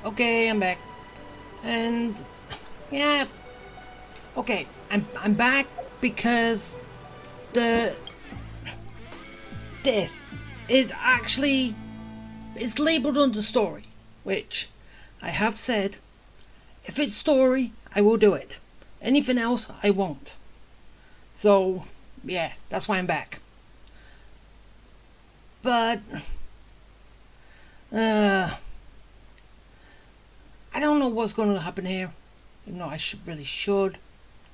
Okay, I'm back. And yeah, okay, I'm back because the this is actually it's labeled under story, which I have said if it's story, I will do it. Anything else, I won't. So yeah, that's why I'm back. But I don't know what's going to happen here. Even though I really should.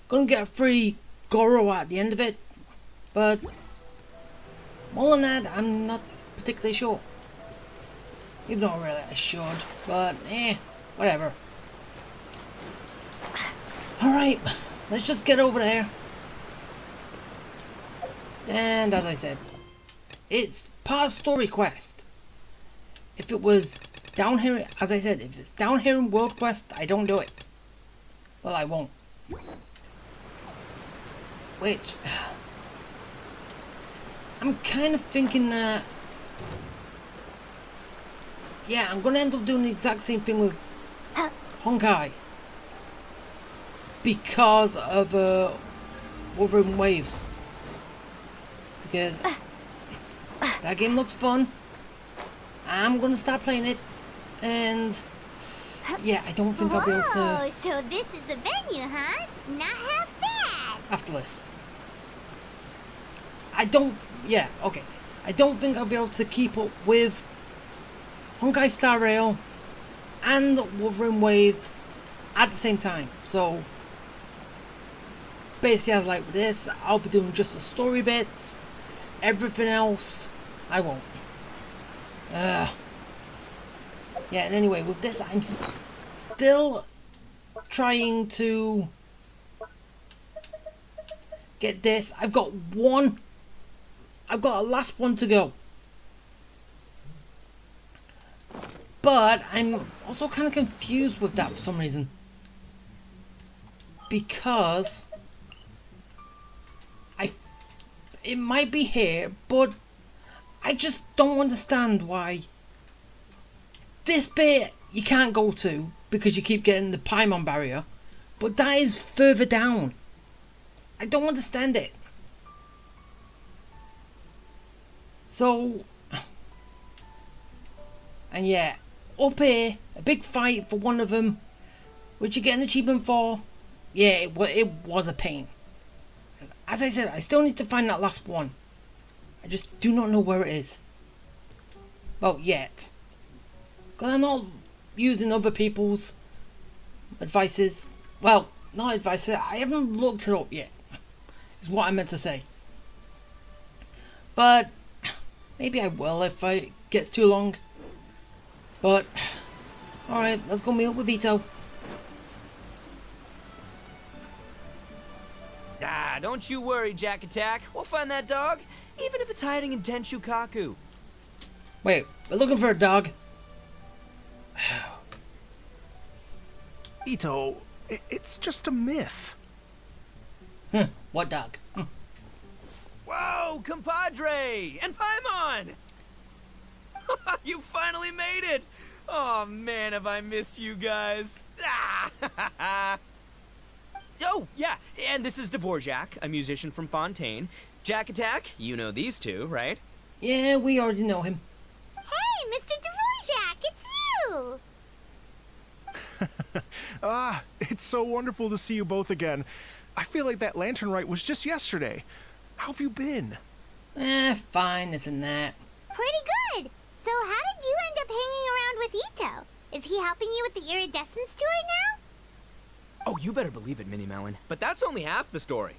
Gonna get a free Goro at the end of it, but more than that, I'm not particularly sure. Even though really I should, but whatever. Alright, let's just get over there. And as I said, it's part story quest. If it was down here, as I said, if it's down here in World Quest, I don't do it. Well, I won't. Which, I'm kind of thinking that, yeah, I'm going to end up doing the exact same thing with Honkai. Because of Wuthering Waves. Because that game looks fun. I'm going to start playing it. And yeah, I don't think I'll be able to... Whoa, so this is the venue, huh? Not half bad. After this. I don't think I'll be able to keep up with Honkai Star Rail and Wuthering Waves at the same time. So basically, as like with this, I'll be doing just the story bits. Everything else, I won't. Yeah, and anyway, with this, I'm still trying to get this. I've got a last one to go. But I'm also kind of confused with that for some reason. Because it might be here, but I just don't understand why this bit you can't go to because you keep getting the Paimon barrier, but that is further down. I don't understand it. So, and yeah, up here, a big fight for one of them, which you get an achievement for. Yeah, it was a pain. As I said, I still need to find that last one. I just do not know where it is. Well, yet. Because I'm not using other people's advices. Well, not advice, I haven't looked it up yet. Is what I meant to say. But maybe I will if it gets too long. But alright, let's go meet up with Vito. Ah, don't you worry, Jack Attack. We'll find that dog, even if it's hiding in Tenshukaku. Wait, we're looking for a dog. Ito, it's just a myth. What dog? Whoa, compadre! And Paimon! You finally made it! Oh man, have I missed you guys. Ah! Oh, yeah, and this is Dvorak, a musician from Fontaine. Jack Attack, you know these two, right? Yeah, we already know him. Hey, Mr. Dvorak, it's you! It's so wonderful to see you both again. I feel like that lantern rite was just yesterday. How have you been? Fine, this and that. Pretty good. So how did you end up hanging around with Ito? Is he helping you with the Iridescence tour now? Oh, you better believe it, Minnie Melon. But that's only half the story.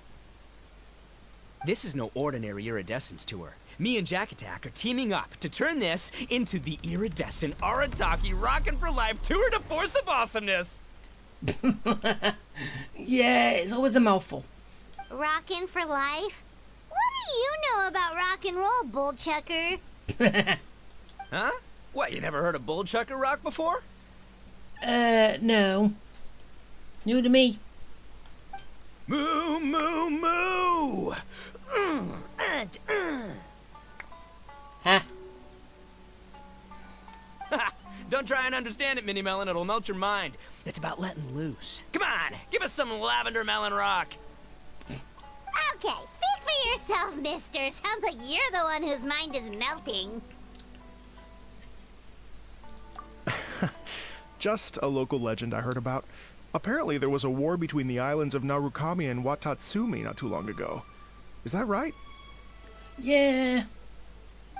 This is no ordinary Iridescence tour. Me and Jack Attack are teaming up to turn this into the Iridescent Arataki Rockin' for Life Tour de Force of Awesomeness. Yeah, it's always a mouthful. Rockin' for life? What do you know about rock and roll, bull chucker? Huh? What, you never heard of Bull Chucker Rock before? No. New to me. Moo, moo, moo! Huh? Don't try and understand it, Mini Melon. It'll melt your mind. It's about letting loose. Come on, give us some lavender melon rock. Okay, speak for yourself, mister. Sounds like you're the one whose mind is melting. Just a local legend I heard about. Apparently there was a war between the islands of Narukami and Watatsumi not too long ago. Is that right? Yeah.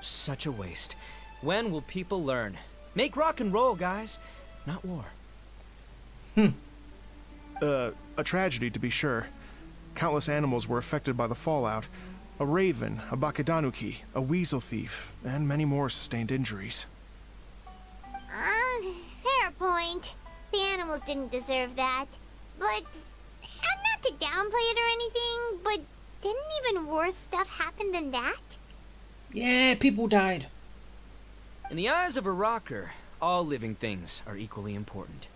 Such a waste. When will people learn? Make rock and roll, guys, not war. A tragedy to be sure. Countless animals were affected by the fallout. A raven, a bakedanuki, a weasel thief, and many more sustained injuries. Fair point. The animals didn't deserve that. But, and not to downplay it or anything, but didn't even worse stuff happen than that? Yeah, people died. In the eyes of a rocker, all living things are equally important.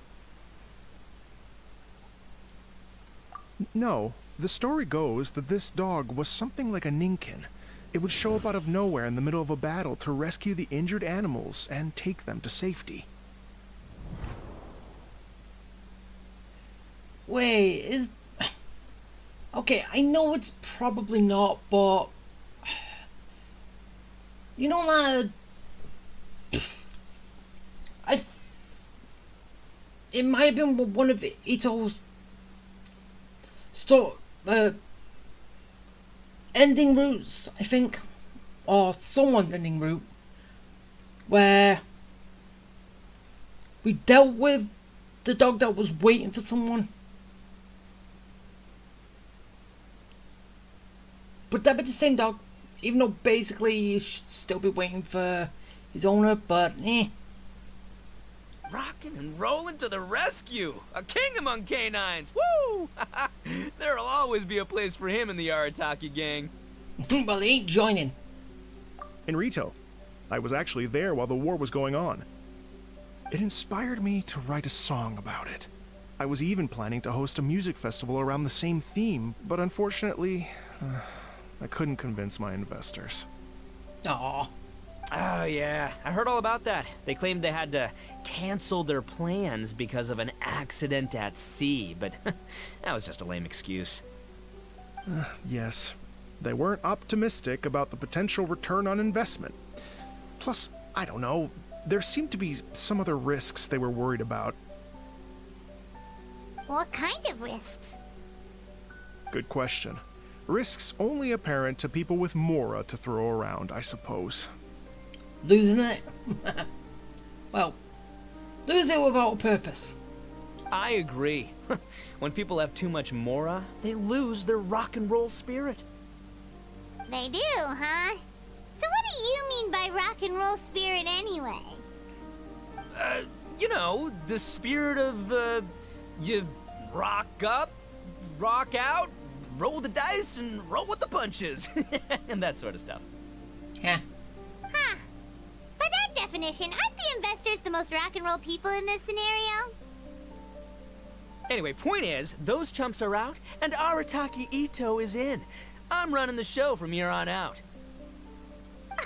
No, the story goes that this dog was something like a ninkin. It would show up out of nowhere in the middle of a battle to rescue the injured animals and take them to safety. Wait, is... Okay, I know it's probably not, but... You know that... It might have been one of Ito's... ending routes, I think. Or someone's ending route. Where... we dealt with the dog that was waiting for someone. Would that be the same dog? Even though basically he should still be waiting for his owner, but Rockin' and rollin' to the rescue! A king among canines! Woo! There'll always be a place for him in the Arataki gang. Well, he ain't joining. In Rito, I was actually there while the war was going on. It inspired me to write a song about it. I was even planning to host a music festival around the same theme, but unfortunately, I couldn't convince my investors. Aww. Oh, yeah. I heard all about that. They claimed they had to cancel their plans because of an accident at sea, but that was just a lame excuse. Yes. They weren't optimistic about the potential return on investment. Plus, I don't know, there seemed to be some other risks they were worried about. What kind of risks? Good question. Risks only apparent to people with Mora to throw around, I suppose. Losing it? Well, lose it without a purpose. I agree. When people have too much Mora, they lose their rock and roll spirit. They do, huh? So what do you mean by rock and roll spirit anyway? You know, the spirit of, you rock up, rock out, roll the dice, and roll with the punches. And that sort of stuff. Yeah. Huh. By that definition, aren't the investors the most rock and roll people in this scenario? Anyway, point is, those chumps are out, and Arataki Ito is in. I'm running the show from here on out.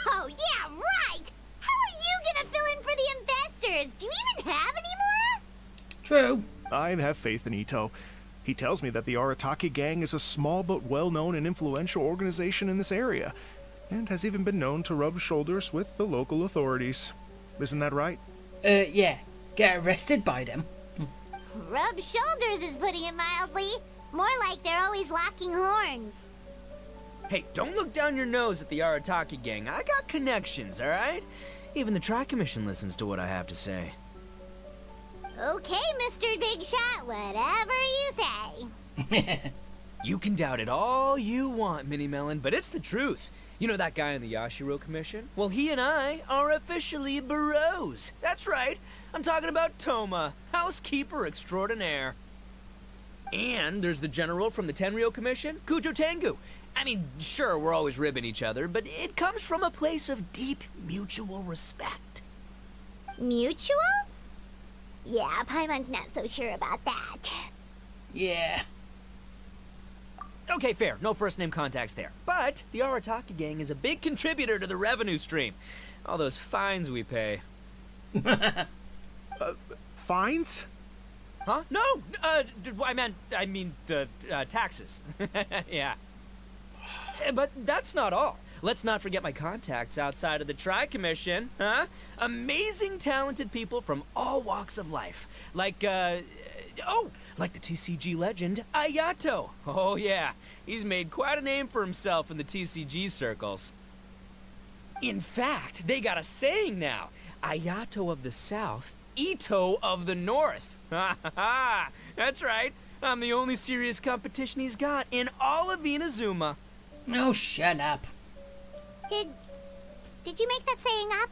Oh, yeah, right! How are you gonna fill in for the investors? Do you even have any more? True. I have faith in Ito. He tells me that the Arataki gang is a small but well-known and influential organization in this area, and has even been known to rub shoulders with the local authorities. Isn't that right? Yeah. Get arrested by them. Rub shoulders is putting it mildly. More like they're always locking horns. Hey, don't look down your nose at the Arataki gang. I got connections, alright? Even the Tri-Commission listens to what I have to say. Okay, Mr. Big Shot, whatever you say. You can doubt it all you want, Mini Melon, but it's the truth. You know that guy in the Yashiro Commission? Well, he and I are officially bros. That's right. I'm talking about Toma, housekeeper extraordinaire. And there's the general from the Tenryo Commission, Kujo Tengu. I mean, sure, we're always ribbing each other, but it comes from a place of deep mutual respect. Mutual? Yeah, Paimon's not so sure about that. Yeah. Okay, fair. No first-name contacts there. But the Arataki gang is a big contributor to the revenue stream. All those fines we pay. Fines? Huh? No, I mean the taxes. Yeah. But that's not all. Let's not forget my contacts outside of the Tri-Commission, huh? Amazing, talented people from all walks of life. Like the TCG legend, Ayato. Oh yeah, he's made quite a name for himself in the TCG circles. In fact, they got a saying now. Ayato of the South, Ito of the North. Ha ha ha! That's right. I'm the only serious competition he's got in all of Inazuma. Oh, shut up. Did you make that saying up?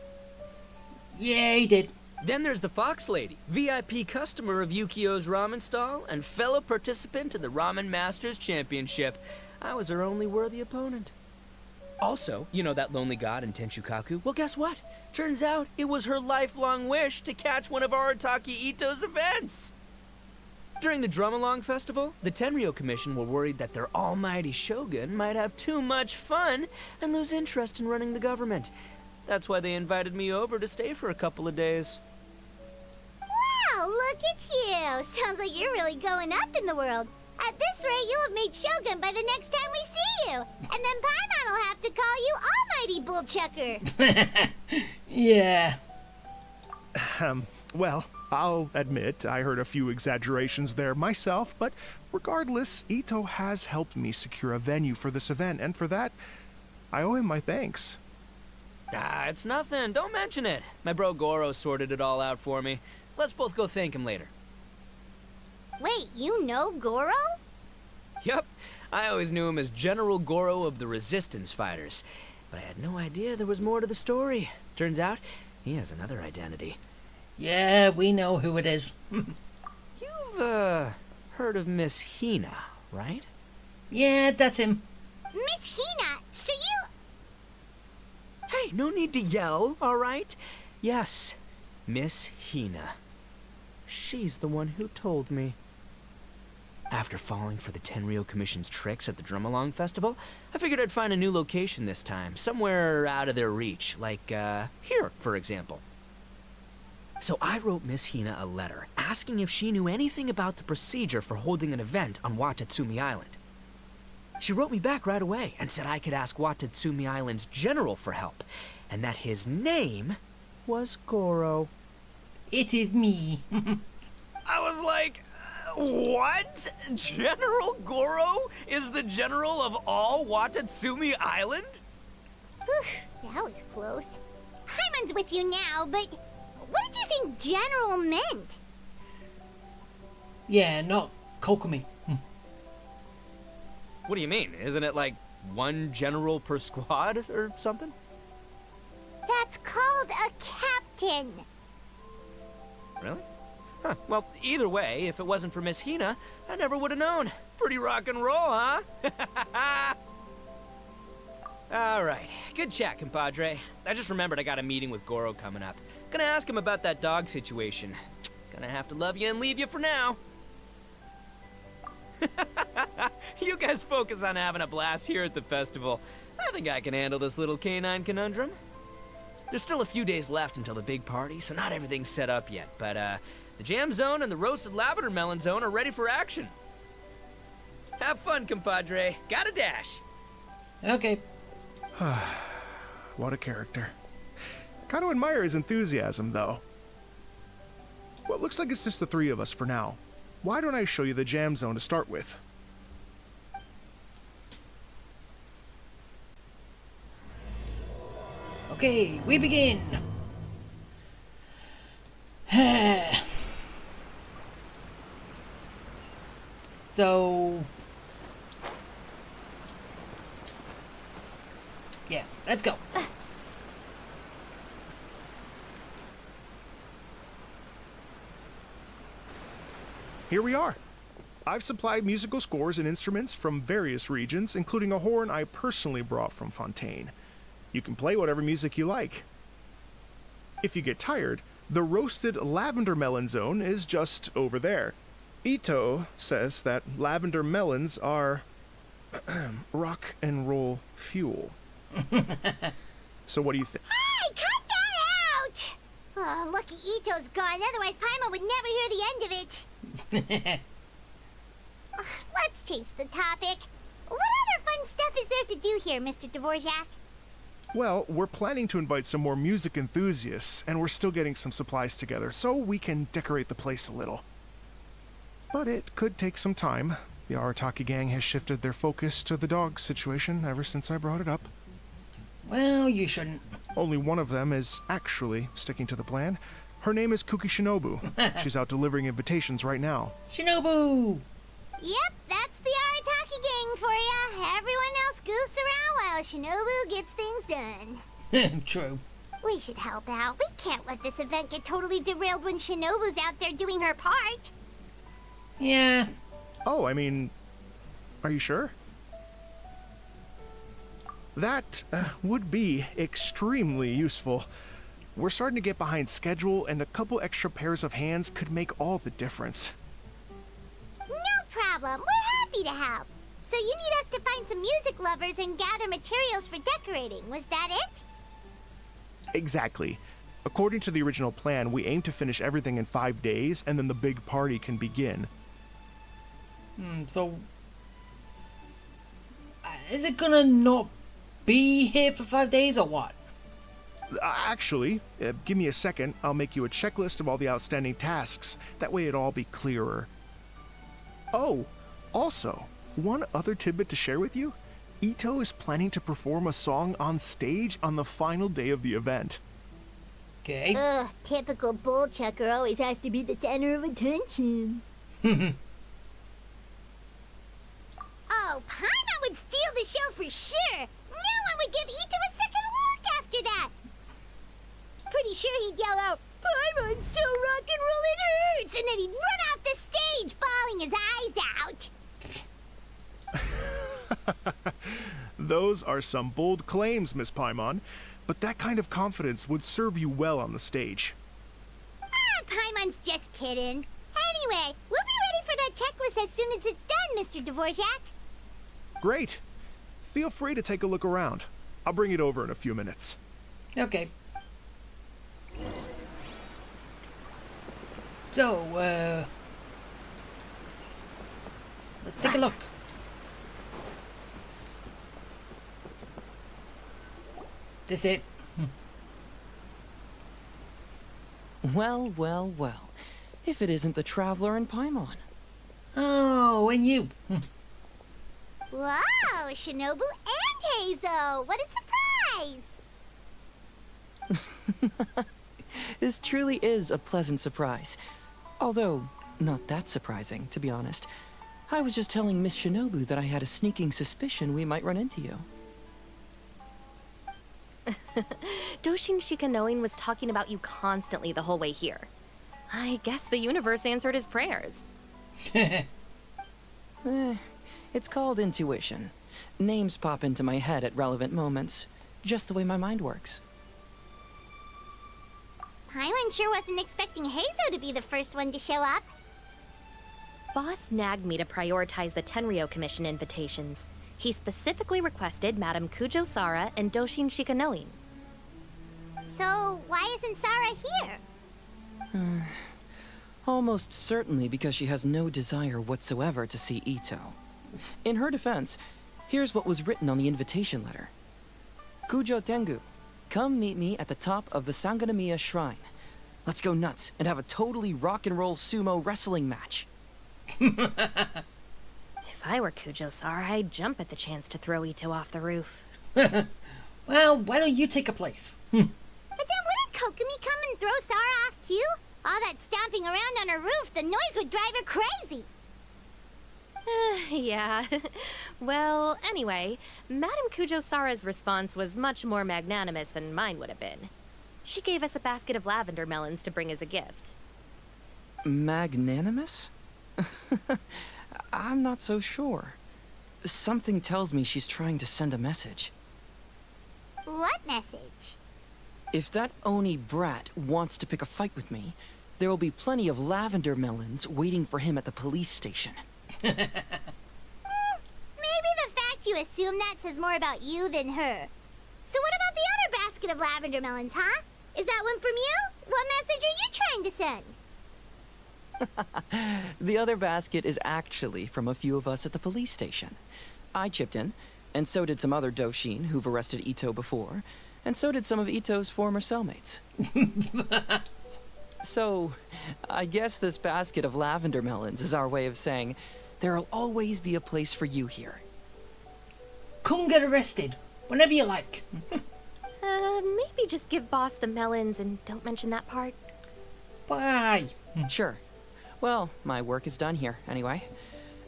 Yeah, he did. Then there's the Fox Lady, VIP customer of Yukio's ramen stall and fellow participant in the Ramen Masters Championship. I was her only worthy opponent. Also, you know that lonely god in Tenshukaku? Well, guess what? Turns out it was her lifelong wish to catch one of Arataki Ito's events. During the Drum-Along Festival, the Tenryo Commission were worried that their almighty shogun might have too much fun and lose interest in running the government. That's why they invited me over to stay for a couple of days. Wow, look at you! Sounds like you're really going up in the world. At this rate, you'll have made Shogun by the next time we see you. And then Paimon will have to call you Almighty Bullchucker. Yeah. Well, I'll admit I heard a few exaggerations there myself, but regardless, Ito has helped me secure a venue for this event, and for that, I owe him my thanks. It's nothing. Don't mention it. My bro Goro sorted it all out for me. Let's both go thank him later. Wait, you know Goro? Yup. I always knew him as General Goro of the Resistance Fighters. But I had no idea there was more to the story. Turns out, he has another identity. Yeah, we know who it is. You've, heard of Miss Hina, right? Yeah, that's him. Miss Hina, so you... Hey, no need to yell, all right? Yes, Miss Hina. She's the one who told me. After falling for the Tenryo Commission's tricks at the Drum-Along Festival, I figured I'd find a new location this time, somewhere out of their reach, like, here, for example. So I wrote Miss Hina a letter, asking if she knew anything about the procedure for holding an event on Watatsumi Island. She wrote me back right away and said I could ask Watatsumi Island's general for help, and that his name was Goro. It is me. I was like, what? General Goro is the general of all Watatsumi Island? Whew, that was close. Paimon's with you now, but what did you think general meant? Yeah, not Kokomi. What do you mean? Isn't it like one general per squad or something? That's called a captain. Really? Huh. Well, either way, if it wasn't for Miss Hina, I never would have known. Pretty rock and roll, huh? All right. Good chat, compadre. I just remembered I got a meeting with Goro coming up. Gonna ask him about that dog situation. Gonna have to love you and leave you for now. You guys focus on having a blast here at the festival. I think I can handle this little canine conundrum. There's still a few days left until the big party, so not everything's set up yet, but the jam zone and the roasted lavender melon zone are ready for action. Have fun, compadre. Gotta dash. Okay. What a character. Kind of admire his enthusiasm, though. Well, it looks like it's just the three of us for now. Why don't I show you the jam zone to start with? Okay, we begin. So... yeah, let's go. Here we are. I've supplied musical scores and instruments from various regions, including a horn I personally brought from Fontaine. You can play whatever music you like. If you get tired, the roasted lavender melon zone is just over there. Ito says that lavender melons are rock and roll fuel. So what do you think? Hey, cut that out! Oh, lucky Ito's gone, otherwise Paimon would never hear the end of it. Let's change the topic. What other fun stuff is there to do here, Mr. Dvorak? Well, we're planning to invite some more music enthusiasts, and we're still getting some supplies together so we can decorate the place a little. But it could take some time. The Arataki gang has shifted their focus to the dog situation ever since I brought it up. Well, you shouldn't. Only one of them is actually sticking to the plan. Her name is Kuki Shinobu. She's out delivering invitations right now. Shinobu! Yep, that's the Arataki gang for ya. Everyone else goofs around while Shinobu gets things done. True. We should help out. We can't let this event get totally derailed when Shinobu's out there doing her part. Yeah. Oh, I mean, are you sure? That would be extremely useful. We're starting to get behind schedule, and a couple extra pairs of hands could make all the difference. No problem. We're happy to help. So you need us to find some music lovers and gather materials for decorating. Was that it? Exactly. According to the original plan, we aim to finish everything in 5 days, and then the big party can begin. So... is it gonna not be here for 5 days, or what? Actually, give me a second. I'll make you a checklist of all the outstanding tasks. That way it'll all be clearer. Oh, also, one other tidbit to share with you. Ito is planning to perform a song on stage on the final day of the event. Okay. Ugh, typical bull chucker always has to be the center of attention. Oh, Paimon would steal the show for sure. No one would give Ito a second look after that. Pretty sure he'd yell out, "Paimon's so rock and roll it hurts!" And then he'd run off the stage, bawling his eyes out. Those are some bold claims, Miss Paimon, but that kind of confidence would serve you well on the stage. Ah, Paimon's just kidding. Anyway, we'll be ready for that checklist as soon as it's done, Mr. Dvorak. Great. Feel free to take a look around. I'll bring it over in a few minutes. Okay. So, let's take a look. This it? Well, well, well. If it isn't the Traveler and Paimon. Oh, and you. Wow, Shinobu and Heizo! What a surprise! This truly is a pleasant surprise. Although, not that surprising, to be honest. I was just telling Miss Shinobu that I had a sneaking suspicion we might run into you. Doshin Shikanoin was talking about you constantly the whole way here. I guess the universe answered his prayers. It's called intuition. Names pop into my head at relevant moments, just the way my mind works. Paimon sure wasn't expecting Heizo to be the first one to show up. Boss nagged me to prioritize the Tenryo Commission invitations. He specifically requested Madame Kujo Sara and Doshin Shikanoin. So, why isn't Sara here? Almost certainly because she has no desire whatsoever to see Ito. In her defense, here's what was written on the invitation letter. Kujo Tengu, come meet me at the top of the Sangonomiya Shrine. Let's go nuts and have a totally rock and roll sumo wrestling match. If I were Kujo Sara, I'd jump at the chance to throw Ito off the roof. Well, why don't you take a place? But then wouldn't Kokomi come and throw Sara off too? All that stomping around on her roof, the noise would drive her crazy. Yeah. Well, anyway, Madame Kujo Sara's response was much more magnanimous than mine would have been. She gave us a basket of lavender melons to bring as a gift. Magnanimous? I'm not so sure. Something tells me she's trying to send a message. What message? If that Oni brat wants to pick a fight with me, there will be plenty of lavender melons waiting for him at the police station. Maybe the fact you assume that says more about you than her. So what about the other basket of lavender melons, huh? Is that one from you? What message are you trying to send? The other basket is actually from a few of us at the police station. I chipped in, and so did some other Doshin who've arrested Ito before, and so did some of Ito's former cellmates. So, I guess this basket of lavender melons is our way of saying, there'll always be a place for you here. Come get arrested, whenever you like. Maybe just give Boss the melons and don't mention that part. Bye. Sure. Well, my work is done here, anyway.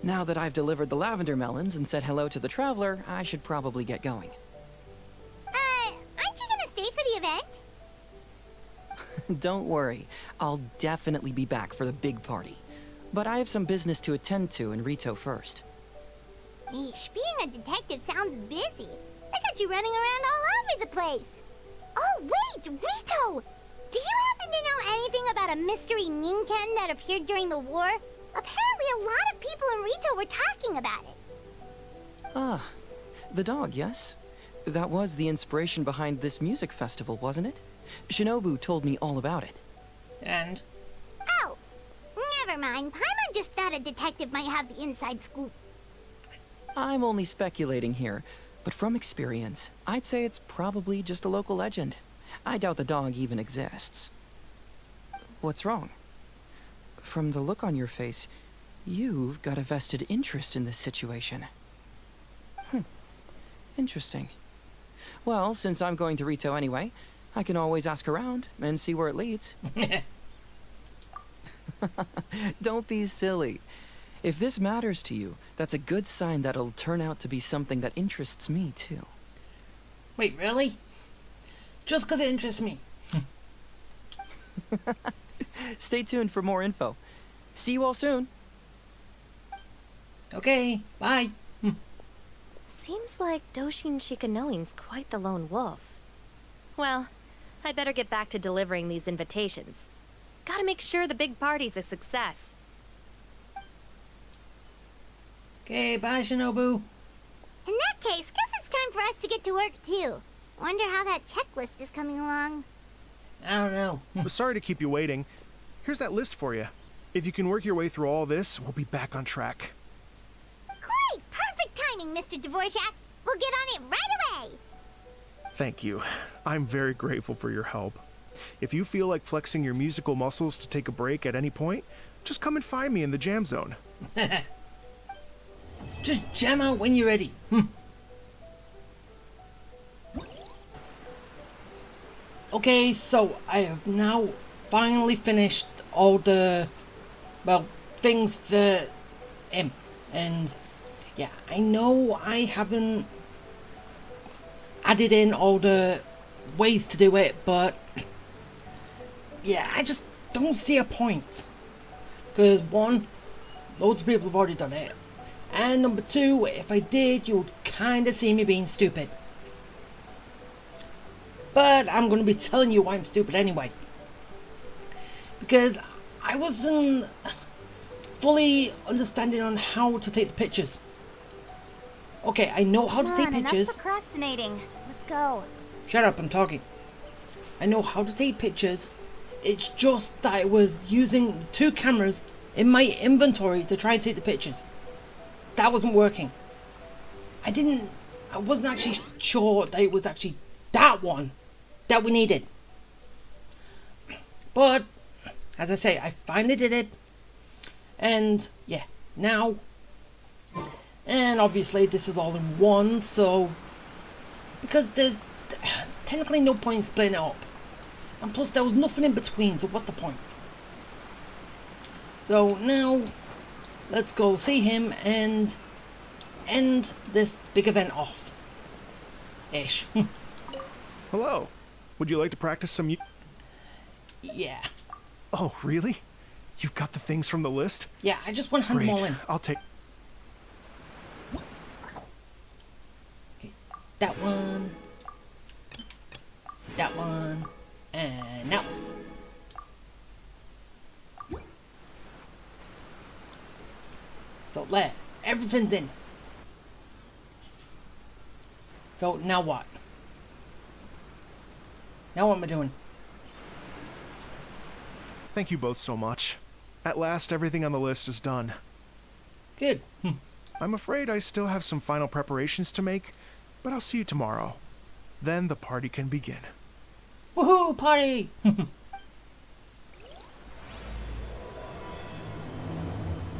Now that I've delivered the lavender melons and said hello to the traveler, I should probably get going. Aren't you gonna stay for the event? Don't worry, I'll definitely be back for the big party. But I have some business to attend to in Rito first. Eesh, being a detective sounds busy. I got you running around all over the place. Oh, wait, Rito! Do you happen to know anything about a mystery Ninken that appeared during the war? Apparently a lot of people in Rito were talking about it. Ah, the dog, yes? That was the inspiration behind this music festival, wasn't it? Shinobu told me all about it. And? Oh, never mind. Paimon just thought a detective might have the inside scoop. I'm only speculating here, but from experience, I'd say it's probably just a local legend. I doubt the dog even exists. What's wrong? From the look on your face, you've got a vested interest in this situation. Interesting. Well, since I'm going to Rito anyway, I can always ask around and see where it leads. Don't be silly. If this matters to you, that's a good sign that it'll turn out to be something that interests me, too. Wait, really? Just because it interests me. Stay tuned for more info. See you all soon. Okay, bye. Seems like Doshin Shikanoing's quite the lone wolf. Well, I'd better get back to delivering these invitations. Gotta make sure the big party's a success. Okay, bye, Shinobu. In that case, guess it's time for us to get to work too. Wonder how that checklist is coming along. I don't know. Sorry to keep you waiting. Here's that list for you. If you can work your way through all this, we'll be back on track. Great! Perfect timing, Mr. Dvorak. We'll get on it right away. Thank you. I'm very grateful for your help. If you feel like flexing your musical muscles to take a break at any point, just come and find me in the jam zone. Just jam out when you're ready. Okay, so I have now finally finished all the, well, things for him. And yeah, I know I haven't added in all the ways to do it, but yeah, I just don't see a point. Because one, loads of people have already done it. And number two, if I did, you would kind of see me being stupid. But I'm going to be telling you why I'm stupid anyway. Because I wasn't fully understanding on how to take the pictures. Okay, I know how to take pictures. Enough procrastinating. Let's go. Shut up, I'm talking. I know how to take pictures. It's just that I was using the two cameras in my inventory to try and take the pictures. That wasn't working. I wasn't actually sure that it was actually that one that we needed. But, as I say, I finally did it. And, yeah, now. And obviously this is all in one, so. Because there's technically no point in splitting it up. And plus there was nothing in between, so what's the point? So now, let's go see him and end this big event off. Ish. Hello. Would you like to practice some Yeah. Oh, really? You've got the things from the list? Yeah, I just want to hand them all in. I'll take... Okay. That one. That one. And that one. So there, everything's in. So now what? Now what am I doing? Thank you both so much. At last, everything on the list is done. Good. I'm afraid I still have some final preparations to make, but I'll see you tomorrow. Then the party can begin. Woohoo, party!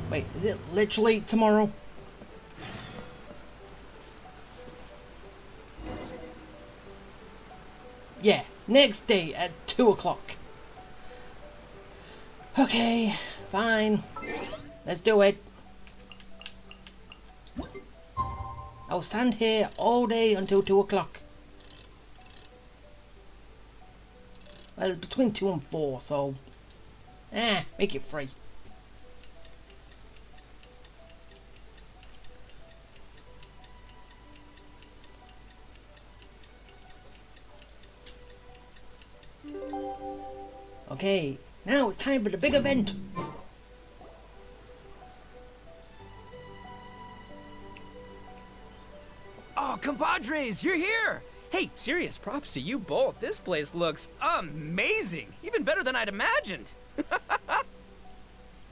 Wait, is it literally tomorrow? Yeah, next day at 2 o'clock. Okay, fine. Let's do it. I'll stand here all day until 2 o'clock. Well, it's between 2 and 4, so... make it free. Okay, now it's time for the big event. Oh, compadres, you're here! Hey, serious props to you both. This place looks amazing. Even better than I'd imagined.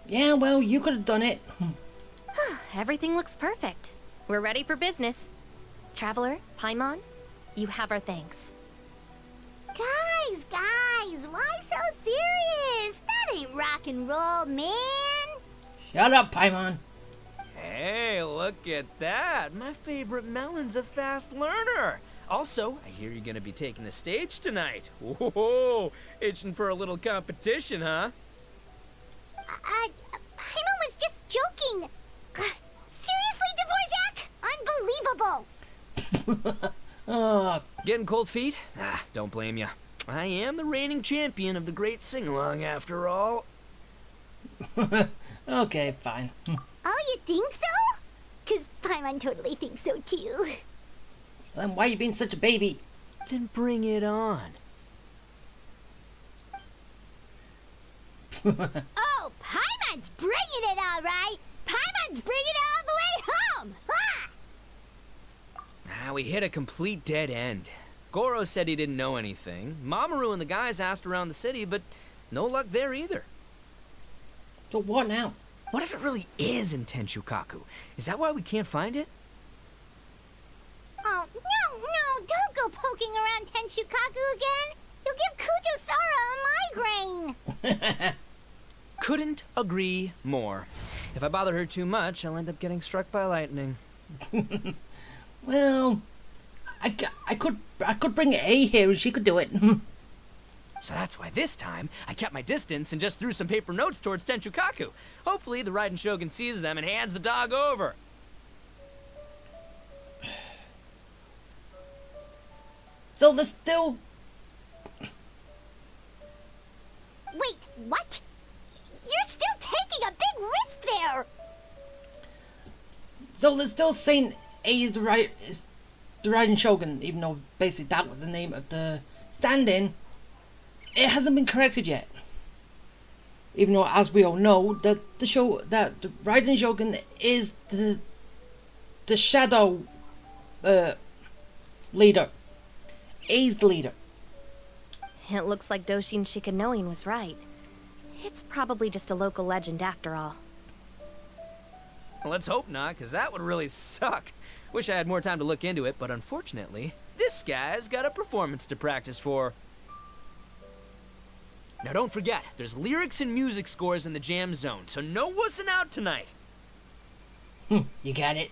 Yeah, well, you could have done it. Everything looks perfect. We're ready for business. Traveler, Paimon, you have our thanks. Guys, why so serious? That ain't rock and roll, man. Shut up, Paimon. Hey, look at that. My favorite melon's a fast learner. Also, I hear you're gonna be taking the stage tonight. Whoa, itching for a little competition, huh? Paimon was just joking. Seriously, Dvorak? Unbelievable. Getting cold feet? Don't blame you. I am the reigning champion of the great sing-along after all. Okay, fine. Oh, you think so? 'Cause Paimon totally thinks so too. Then why are you being such a baby? Then bring it on. Oh, Paimon's bringing it all right. Paimon's bringing it all the way home. Ha! We hit a complete dead end. Goro said he didn't know anything. Mamoru and the guys asked around the city, but no luck there either. So what now? What if it really is in Tenshukaku? Is that why we can't find it? Oh, no, don't go poking around Tenshukaku again. You'll give Kujo-Sara a migraine. Couldn't agree more. If I bother her too much, I'll end up getting struck by lightning. Well, I could bring A here and she could do it. So that's why this time, I kept my distance and just threw some paper notes towards Tenshukaku. Hopefully the Raiden Shogun sees them and hands the dog over. So there's still... Wait, what? You're still taking a big risk there. So they're still saying A is the Raiden Shogun, even though basically that was the name of the stand-in. It hasn't been corrected yet. Even though, as we all know, that the Raiden Shogun is the shadow leader. A's the leader. It looks like Doshin Shikanoin was right. It's probably just a local legend after all. Well, let's hope not, because that would really suck. Wish I had more time to look into it, but unfortunately, this guy's got a performance to practice for. Now don't forget, there's lyrics and music scores in the jam zone, so no wussing out tonight. You got it.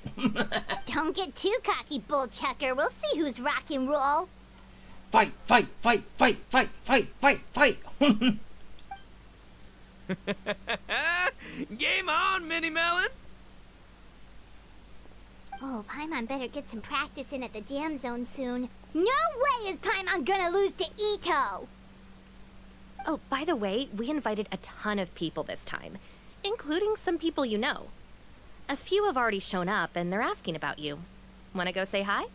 Don't get too cocky, bullchucker. We'll see who's rock and roll. Fight, fight, fight, fight, fight, fight, fight, fight. Game on, Mini Melon! Oh, Paimon better get some practice in at the jam zone soon. No way is Paimon gonna lose to Ito! Oh, by the way, we invited a ton of people this time, including some people you know. A few have already shown up, and they're asking about you. Wanna go say hi?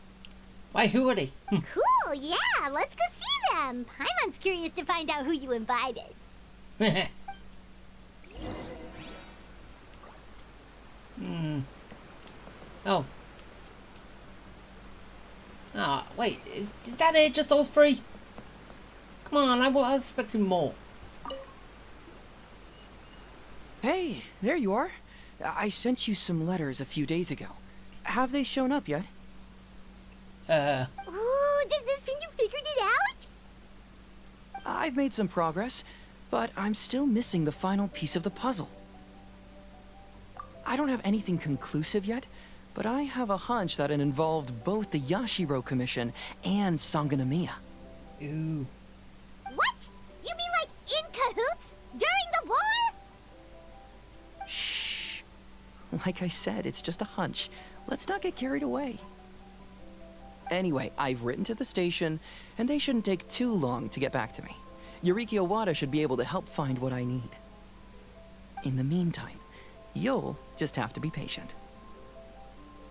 Why, who are they? Cool, yeah, let's go see them. Paimon's curious to find out who you invited. Oh. Ah, wait, is that it? Just those three? Come on, I was expecting more. there you are. I sent you some letters a few days ago. Have they shown up yet? Ooh, does this mean you figured it out? I've made some progress, but I'm still missing the final piece of the puzzle. I don't have anything conclusive yet, but I have a hunch that it involved both the Yashiro Commission and Sangonomiya. Ooh. What? You mean like in cahoots? During the war? Shh. Like I said, it's just a hunch. Let's not get carried away. Anyway, I've written to the station, and they shouldn't take too long to get back to me. Yuriki Owada should be able to help find what I need. In the meantime, you'll just have to be patient.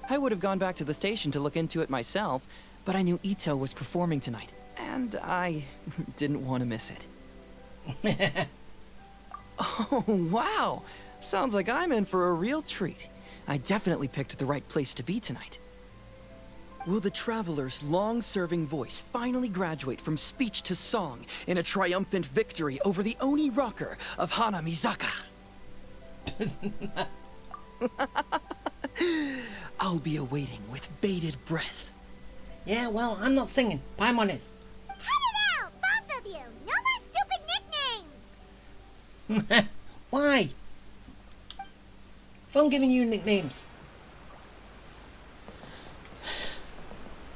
I would have gone back to the station to look into it myself, but I knew Ito was performing tonight, and I didn't want to miss it. Oh, wow! Sounds like I'm in for a real treat. I definitely picked the right place to be tonight. Will the Traveler's long-serving voice finally graduate from speech to song in a triumphant victory over the Oni rocker of Hana Mizaka? I'll be awaiting with bated breath. Yeah, well, I'm not singing. Paimon is. Cut it out, both of you! No more stupid nicknames! Why? It's fun giving you nicknames.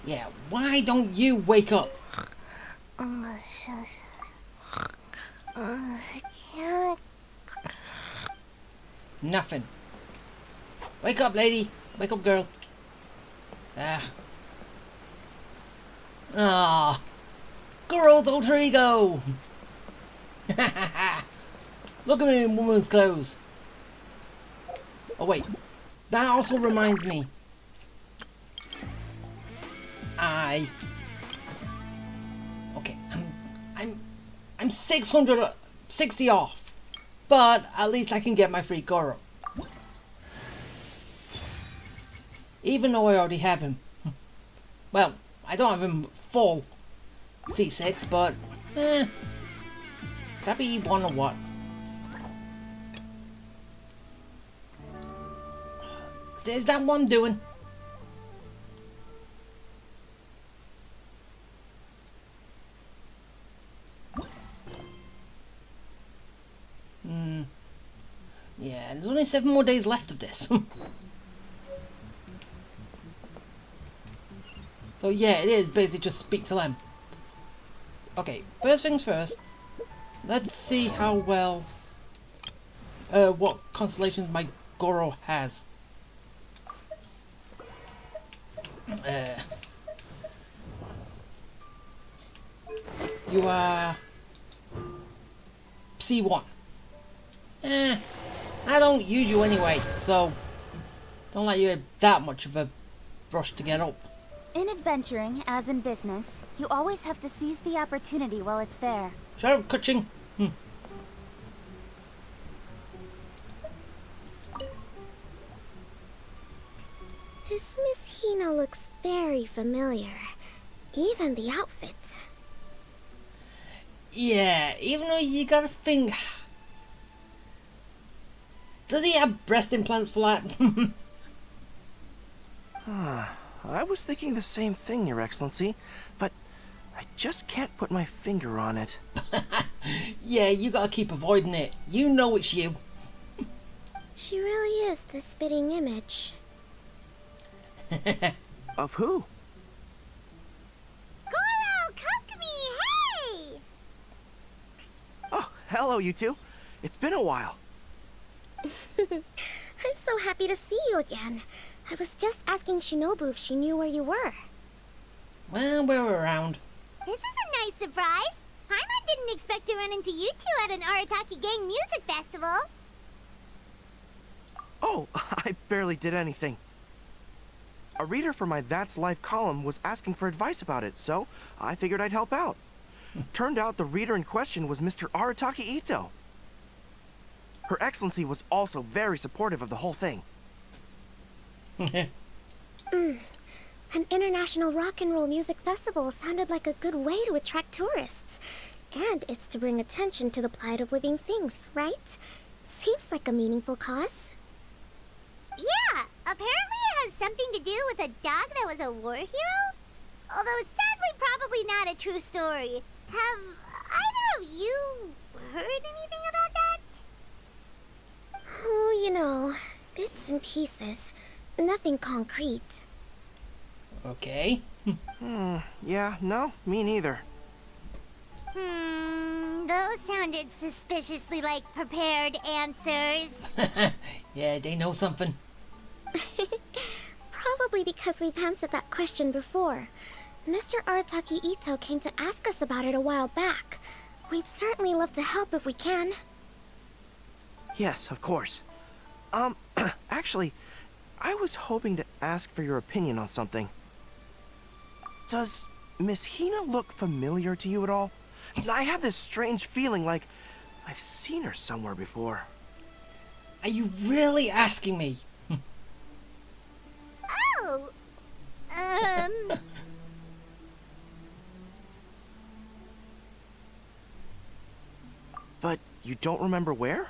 Yeah, why don't you wake up? I can't. Nothing. Wake up, lady. Wake up, girl. Ah. Girl's alter ego. Look at me in woman's clothes. Oh wait, that also reminds me. Okay, I'm 660 off, but at least I can get my free Goro. Even though I already have him. Well, I don't have him full C6, but probably one or what. Is that what I'm doing? Yeah, there's only 7 more days left of this. So yeah, it is basically just speak to them. Okay, first things first. Let's see how well, what constellations my Goro has. You are C1. I don't use you anyway, so don't let you have that much of a rush to get up. In adventuring, as in business, you always have to seize the opportunity while it's there. Shut up, Kuching. This Miss Hina looks very familiar. Even the outfit. Yeah, even though you gotta think. Does he have breast implants for that? I was thinking the same thing, Your Excellency, but I just can't put my finger on it. Yeah, you gotta keep avoiding it. You know it's you. She really is the spitting image. Of who? Goro, Kokumi, hey! Oh, hello, you two. It's been a while. I'm so happy to see you again. I was just asking Shinobu if she knew where you were. Well, we're around. This is a nice surprise. Paimon didn't expect to run into you two at an Arataki gang music festival. Oh, I barely did anything. A reader for my That's Life column was asking for advice about it, so I figured I'd help out. Turned out the reader in question was Mr. Arataki Ito. Her Excellency was also very supportive of the whole thing. An international rock and roll music festival sounded like a good way to attract tourists. And it's to bring attention to the plight of living things, right? Seems like a meaningful cause. Yeah, apparently it has something to do with a dog that was a war hero. Although sadly probably not a true story. Have either of you heard anything about that? Oh, you know, bits and pieces. Nothing concrete. Okay. Yeah, no, me neither. Those sounded suspiciously like prepared answers. Yeah, they know something. Probably because we've answered that question before. Mr. Arataki Ito came to ask us about it a while back. We'd certainly love to help if we can. Yes, of course. Actually, I was hoping to ask for your opinion on something. Does Miss Hina look familiar to you at all? I have this strange feeling like I've seen her somewhere before. Are you really asking me? Oh! But you don't remember where?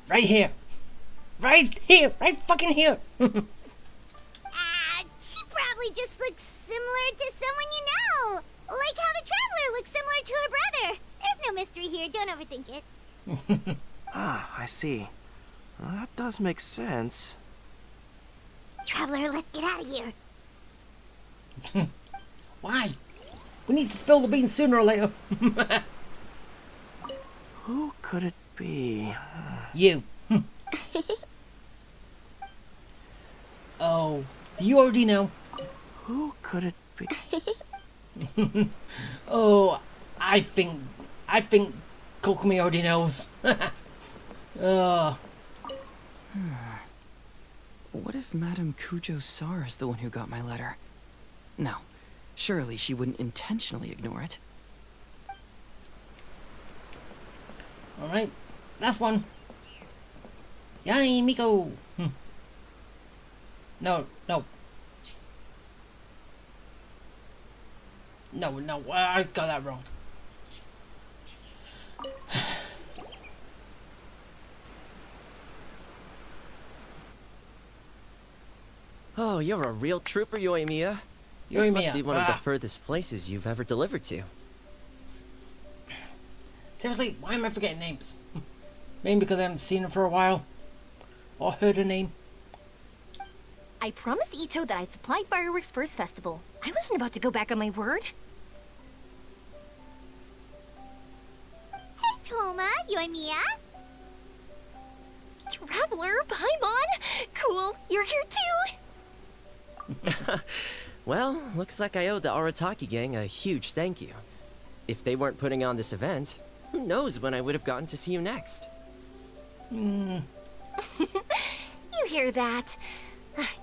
Right here. Right here. Right fucking here. She probably just looks similar to someone you know. Like how the Traveler looks similar to her brother. There's no mystery here, don't overthink it. I see. That does make sense. Traveler, let's get out of here. Why? We need to spill the beans sooner or later. Who could it be? You. Oh, do you already know? Who could it be? Oh, I think Kokomi already knows. Oh. What if Madame Kujo-Sar is the one who got my letter? No, surely she wouldn't intentionally ignore it. Alright, last one. Yay, Miko! No. No, I got that wrong. Oh, you're a real trooper, Yoimiya. This must Yoimiya, be one of the furthest places you've ever delivered to. Seriously, why am I forgetting names? Maybe because I haven't seen her for a while. Or heard her name. I promised Ito that I'd supply fireworks for his festival. I wasn't about to go back on my word. Hey, Toma, Yoimiya. Traveler, Paimon! Cool, you're here too! Well, looks like I owe the Arataki gang a huge thank you. If they weren't putting on this event, who knows when I would have gotten to see you next. You hear that?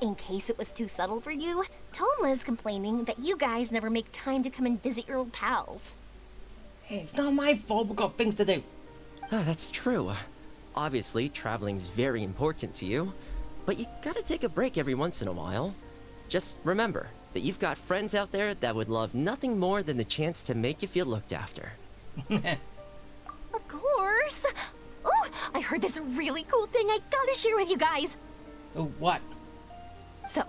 In case it was too subtle for you, Toma's complaining that you guys never make time to come and visit your old pals. Hey, it's not my fault, we've got things to do. That's true. Obviously, traveling's very important to you, but you gotta take a break every once in a while. Just remember that you've got friends out there that would love nothing more than the chance to make you feel looked after. Of course! Oh, I heard this really cool thing I gotta share with you guys! Oh, what? So,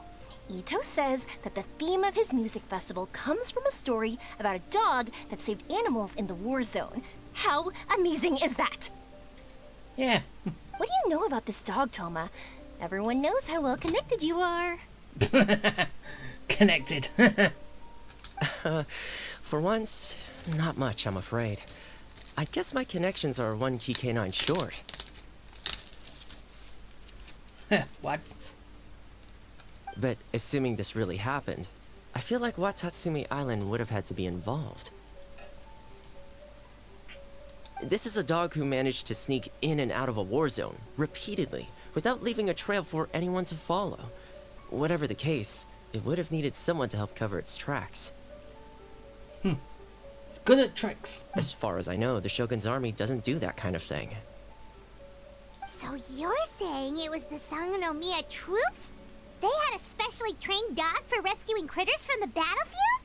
Ito says that the theme of his music festival comes from a story about a dog that saved animals in the war zone. How amazing is that? Yeah. What do you know about this dog, Toma? Everyone knows how well connected you are. Connected. For once, not much, I'm afraid. I guess my connections are one key canine short. What? But assuming this really happened, I feel like Watatsumi Island would have had to be involved. This is a dog who managed to sneak in and out of a war zone, repeatedly, without leaving a trail for anyone to follow. Whatever the case, it would have needed someone to help cover its tracks. It's good at tricks. As far as I know, the Shogun's army doesn't do that kind of thing. So you're saying it was the Sangonomiya troops? They had a specially trained dog for rescuing critters from the battlefield?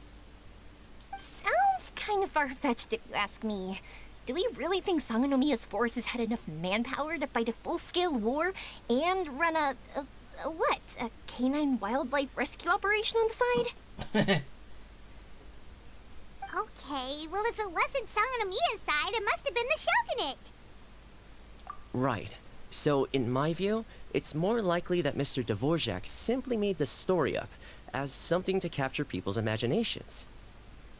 Sounds kind of far-fetched if you ask me. Do we really think Sangonomiya's forces had enough manpower to fight a full-scale war and run a canine wildlife rescue operation on the side? Okay, well if it wasn't Sangonomiya's side, it must have been the Shogunate. Right. So, in my view, it's more likely that Mr. Dvorak simply made the story up as something to capture people's imaginations.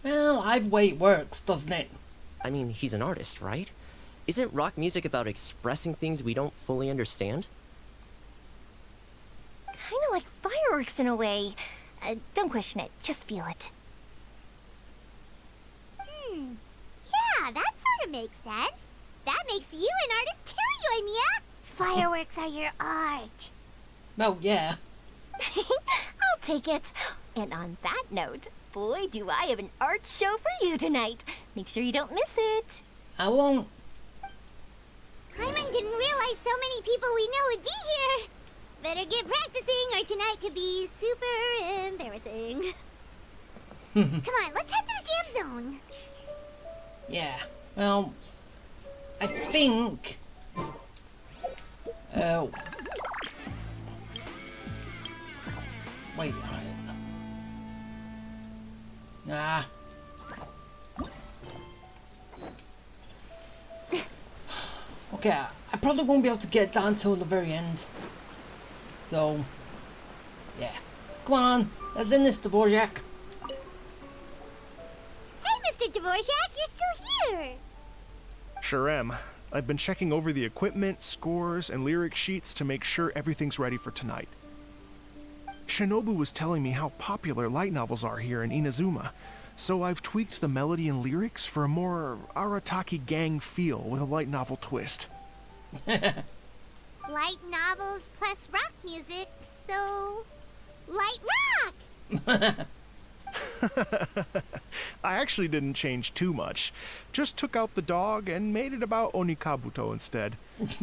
Well, either way it works, doesn't it? I mean, he's an artist, right? Isn't rock music about expressing things we don't fully understand? Kinda like fireworks in a way. Don't question it, just feel it. Yeah, that sort of makes sense. That makes you an artist too, Yoimiya. Fireworks are your art. Well, yeah. I'll take it. And on that note, boy, do I have an art show for you tonight. Make sure you don't miss it. I won't. Paimon didn't realize so many people we know would be here. Better get practicing or tonight could be super embarrassing. Come on, let's head to the jam zone. Yeah. Well, I think... Wait. Nah. Okay, I probably won't be able to get down till the very end. So, yeah. Come on, let's end this, Dvorak. Hey, Mr. Dvorak, you're still here. Sure am. I've been checking over the equipment, scores, and lyric sheets to make sure everything's ready for tonight. Shinobu was telling me how popular light novels are here in Inazuma, so I've tweaked the melody and lyrics for a more Arataki gang feel with a light novel twist. Light novels plus rock music, so... light rock! I actually didn't change too much. Just took out the dog and made it about Onikabuto instead.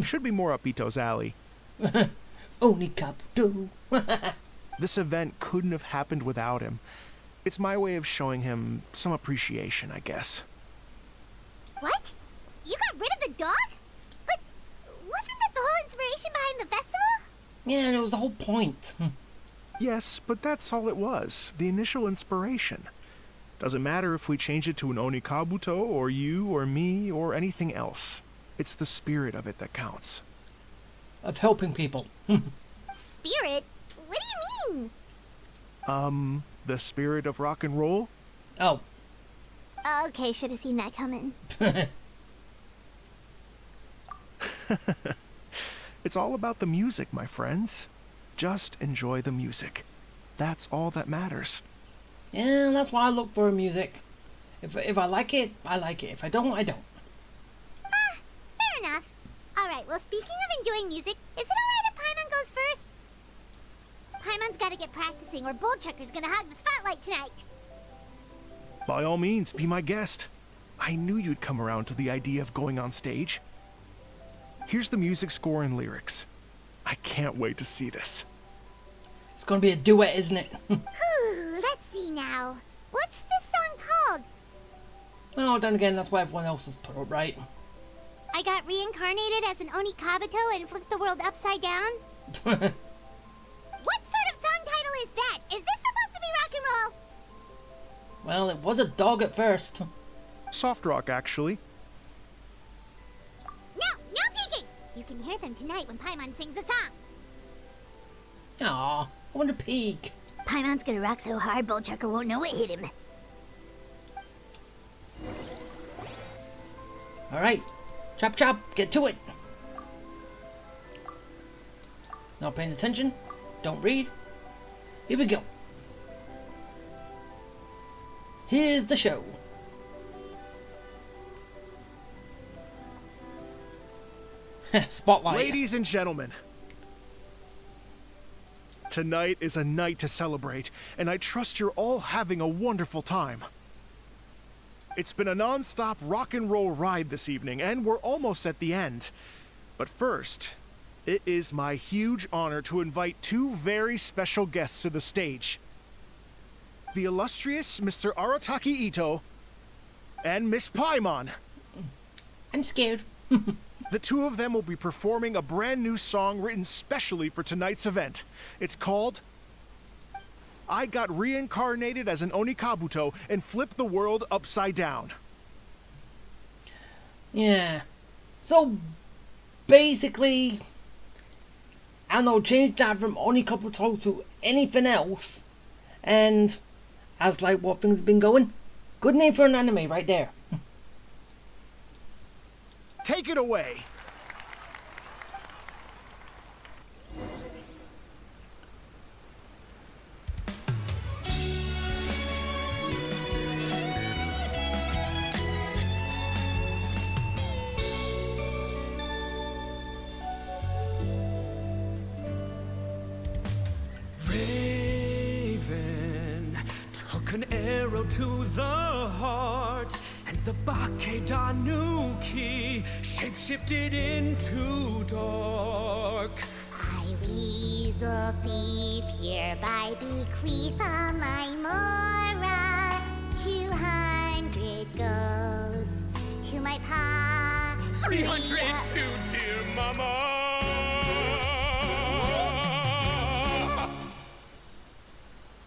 Should be more up Ito's alley. Onikabuto. This event couldn't have happened without him. It's my way of showing him some appreciation, I guess. What? You got rid of the dog? But wasn't that the whole inspiration behind the festival? Yeah, it was the whole point. Yes, but that's all it was. The initial inspiration. Doesn't matter if we change it to an Onikabuto, or you, or me, or anything else. It's the spirit of it that counts. Of helping people. Spirit? What do you mean? The spirit of rock and roll? Oh. Okay, should have seen that coming. It's all about the music, my friends. Just enjoy the music. That's all that matters. Yeah, that's why I look for music. If I like it, I like it. If I don't, I don't. Fair enough. Alright, well speaking of enjoying music, is it alright if Paimon goes first? Paimon's gotta get practicing or Bullchucker's gonna hog the spotlight tonight. By all means, be my guest. I knew you'd come around to the idea of going on stage. Here's the music score and lyrics. I can't wait to see this. It's gonna be a duet, isn't it? Whew, let's see now. What's this song called? Well, then again, that's what everyone else has put up, right? I got reincarnated as an Onikabuto and flipped the world upside down? What sort of song title is that? Is this supposed to be rock and roll? Well, it was a dog at first. Soft rock, actually. No peeking! You can hear them tonight when Paimon sings a song. Aw, I want to peek. Paimon's gonna rock so hard, Bullchucker won't know what hit him. Alright, chop chop, get to it. Not paying attention, don't read. Here we go. Here's the show. Spotlight. Ladies and gentlemen, tonight is a night to celebrate, and I trust you're all having a wonderful time. It's been a non-stop rock and roll ride this evening, and we're almost at the end. But first, it is my huge honor to invite two very special guests to the stage. The illustrious Mr. Arataki Ito and Miss Paimon. I'm scared. The two of them will be performing a brand new song written specially for tonight's event. It's called I Got Reincarnated as an Onikabuto and Flipped the World Upside Down. Yeah. So, basically, I don't know, change that from Onikabuto to anything else. And, as like what things have been going, good name for an anime right there. Take it away. Raven took an arrow to the heart, and the Bakedanuki shapeshifted into dark. I weasel thief hereby bequeath all my mora. 200 goes to my pa. 300 to dear mama.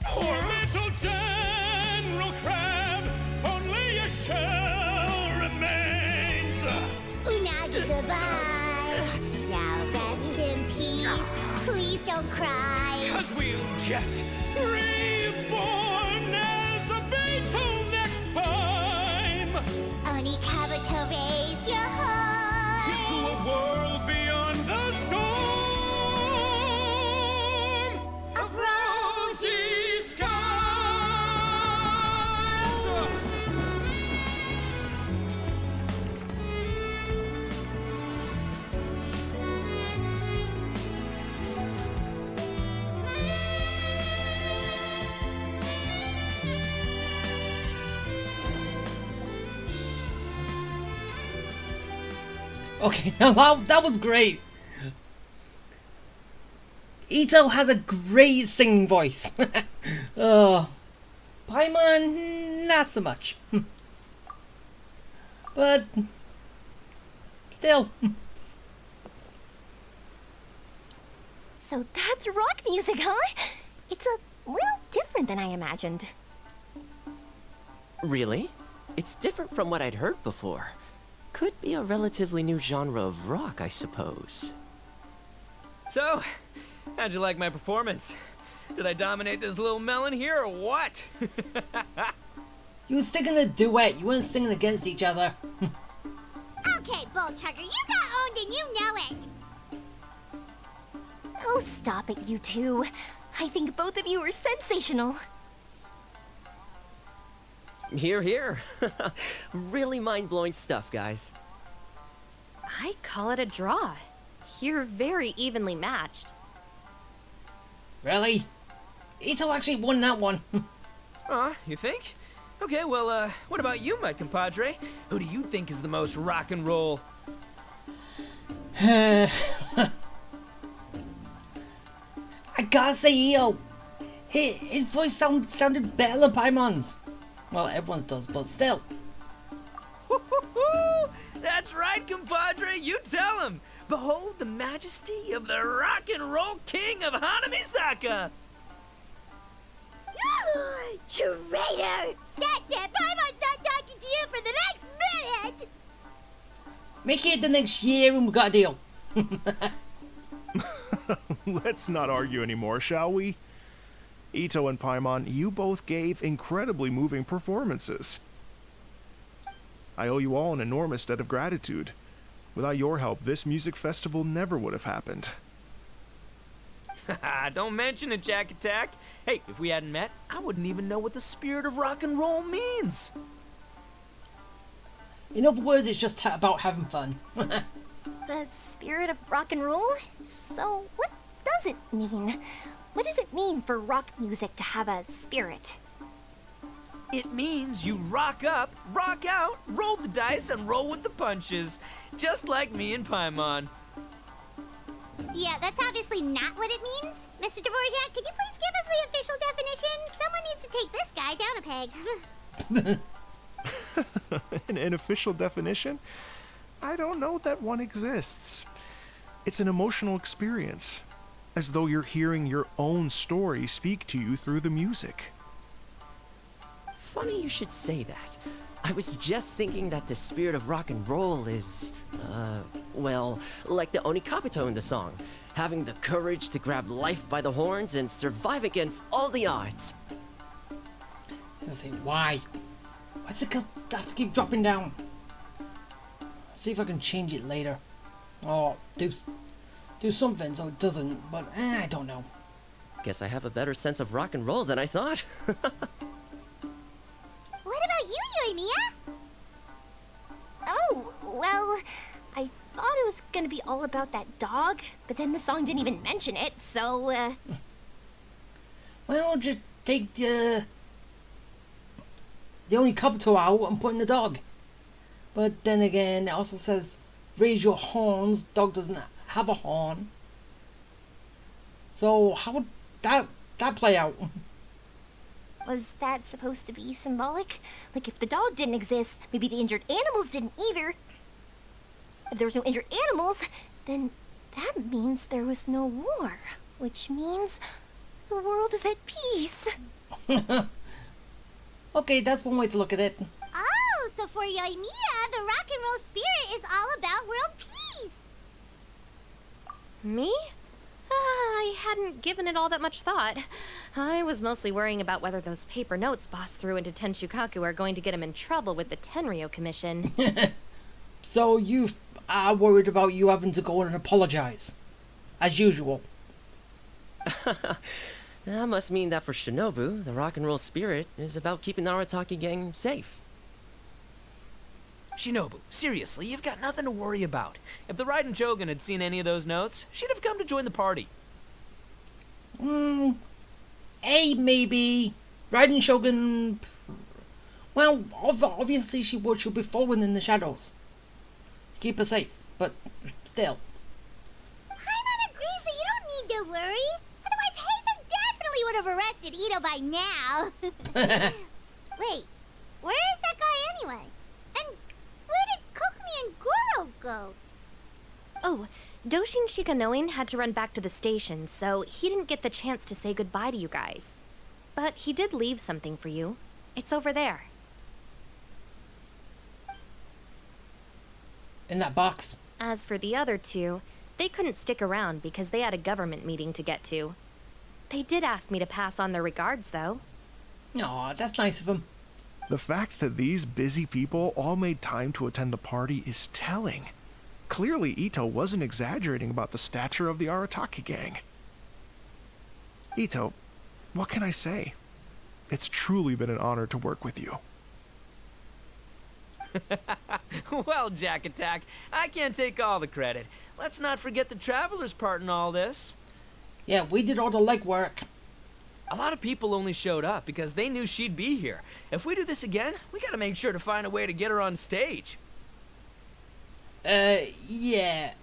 Poor little General Crab, only a shell remains. Unagi, goodbye. Now rest in peace. Please don't cry. 'Cause we'll get reborn as a beetle next time. Onikabuto, raise your heart. Here's to a world beyond the storm of rosy skies. Okay, that was great. Ito has a great singing voice. Oh, Paimon, not so much. But still. So that's rock music, huh? It's a little different than I imagined. Really? It's different from what I'd heard before. Could be a relatively new genre of rock, I suppose. So, how'd you like my performance? Did I dominate this little melon here or what? You were singing a duet, you weren't singing against each other. Okay, Bullchugger, you got owned and you know it. Oh, stop it, you two. I think both of you are sensational. Here, here. Really mind-blowing stuff, guys. I call it a draw. You're very evenly matched. Really? Ito actually won that one. You think? Okay, well, what about you, my compadre? Who do you think is the most rock and roll? I gotta say, Ito. His voice sounded better than Paimon's. Well, everyone's does, but still. That's right, compadre. You tell him. Behold the majesty of the rock and roll king of Hanamisaka. Traitor! That's it! Paimon's not talking to you for the next minute! Make it the next year and we got a deal. Let's not argue anymore, shall we? Ito and Paimon, you both gave incredibly moving performances. I owe you all an enormous debt of gratitude. Without your help, this music festival never would have happened. Don't mention it, Jack Attack. Hey, if we hadn't met, I wouldn't even know what the spirit of rock and roll means. In other words, it's just about having fun. The spirit of rock and roll? So, what does it mean? What does it mean for rock music to have a spirit? It means you rock up, rock out, roll the dice, and roll with the punches. Just like me and Paimon. Yeah, that's obviously not what it means. Mr. Dvorak, could you please give us the official definition? Someone needs to take this guy down a peg. An official definition? I don't know that one exists. It's an emotional experience, as though you're hearing your own story speak to you through the music. Funny you should say that. I was just thinking that the spirit of rock and roll is, well, like the Onikabuto in the song, having the courage to grab life by the horns and survive against all the odds. I was gonna say, why? Why's it have to keep dropping down? See if I can change it later. Or do something so it doesn't, but I don't know. Guess I have a better sense of rock and roll than I thought. What about you, Yoimiya? Oh, well, I thought it was gonna be all about that dog, but then the song didn't even mention it, so, Well, just take the only Kabuto out and put in the dog. But then again, it also says, raise your horns. Dog doesn't have a horn. So how would that play out? Was that supposed to be symbolic? Like, if the dog didn't exist, maybe the injured animals didn't either. If there was no injured animals, then that means there was no war. Which means the world is at peace. Okay, that's one way to look at it. Oh, so for Yoimiya, the rock and roll spirit is all about world peace. Me? I hadn't given it all that much thought. I was mostly worrying about whether those paper notes Boss threw into Tenshukaku are going to get him in trouble with the Tenryo Commission. So you are worried about you having to go and apologize, as usual. That must mean that for Shinobu, the rock and roll spirit is about keeping the Arataki gang safe. Shinobu, seriously, you've got nothing to worry about. If the Raiden Shogun had seen any of those notes, she'd have come to join the party. Maybe. Raiden Shogun... Well, obviously she'll be following in the shadows. Keep her safe, but still. Paimon agrees that you don't need to worry. Otherwise, Heizo definitely would have arrested Ito by now. Wait, where is that guy anyway? And where did Kokomi and Goro go? Oh, Doshin Shikanoin had to run back to the station, so he didn't get the chance to say goodbye to you guys. But he did leave something for you. It's over there. In that box. As for the other two, they couldn't stick around because they had a government meeting to get to. They did ask me to pass on their regards, though. Aw, that's nice of them. The fact that these busy people all made time to attend the party is telling. Clearly, Ito wasn't exaggerating about the stature of the Arataki gang. Ito, what can I say? It's truly been an honor to work with you. Well, Jack Attack, I can't take all the credit. Let's not forget the Traveler's part in all this. Yeah, we did all the legwork. A lot of people only showed up because they knew she'd be here. If we do this again, we gotta make sure to find a way to get her on stage. Yeah.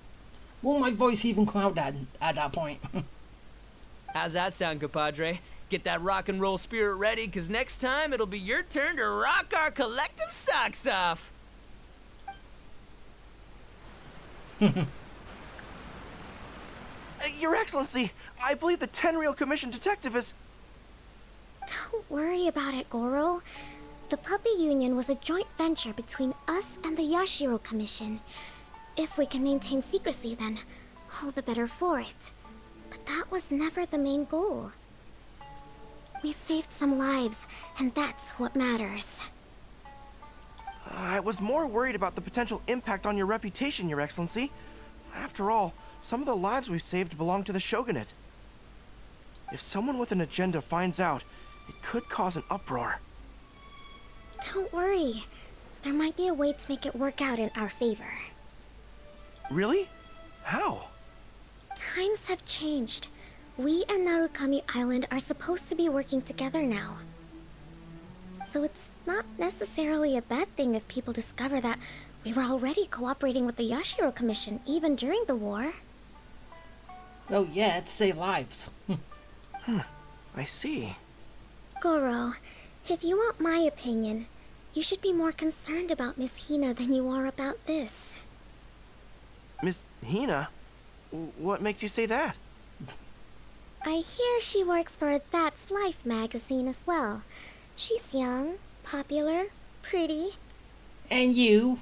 Won't my voice even come out at that point? How's that sound, compadre? Get that rock and roll spirit ready, because next time it'll be your turn to rock our collective socks off. Your Excellency, I believe the Tenryo Commission detective is... Don't worry about it, Goro. The Puppy Union was a joint venture between us and the Yashiro Commission. If we can maintain secrecy, then all the better for it. But that was never the main goal. We saved some lives, and that's what matters. I was more worried about the potential impact on your reputation, Your Excellency. After all, some of the lives we've saved belong to the Shogunate. If someone with an agenda finds out, it could cause an uproar. Don't worry. There might be a way to make it work out in our favor. Really? How? Times have changed. We and Narukami Island are supposed to be working together now. So it's not necessarily a bad thing if people discover that we were already cooperating with the Yashiro Commission even during the war. Oh yeah, to save lives. I see. Goro, if you want my opinion, you should be more concerned about Miss Hina than you are about this. Miss Hina? What makes you say that? I hear she works for That's Life magazine as well. She's young, popular, pretty. And you?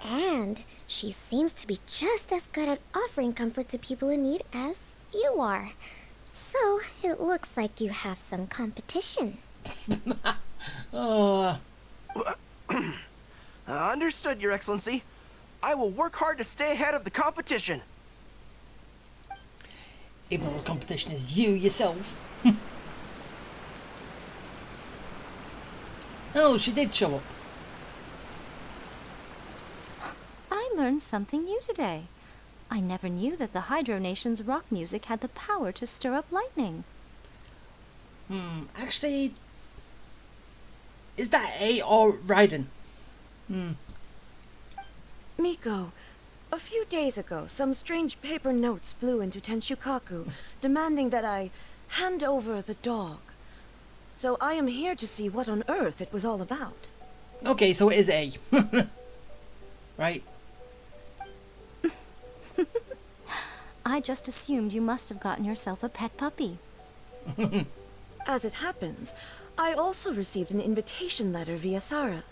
And she seems to be just as good at offering comfort to people in need as you are. So, it looks like you have some competition. Understood, Your Excellency. I will work hard to stay ahead of the competition. Even though the competition is you yourself. Oh, she did show up. I learned something new today. I never knew that the Hydro Nation's rock music had the power to stir up lightning. Actually, is that A or Raiden? Miko, a few days ago, some strange paper notes flew into Tenshukaku, demanding that I hand over the dog. So I am here to see what on earth it was all about. Okay, so it is A. Right. I just assumed you must have gotten yourself a pet puppy. As it happens, I also received an invitation letter via Sarah.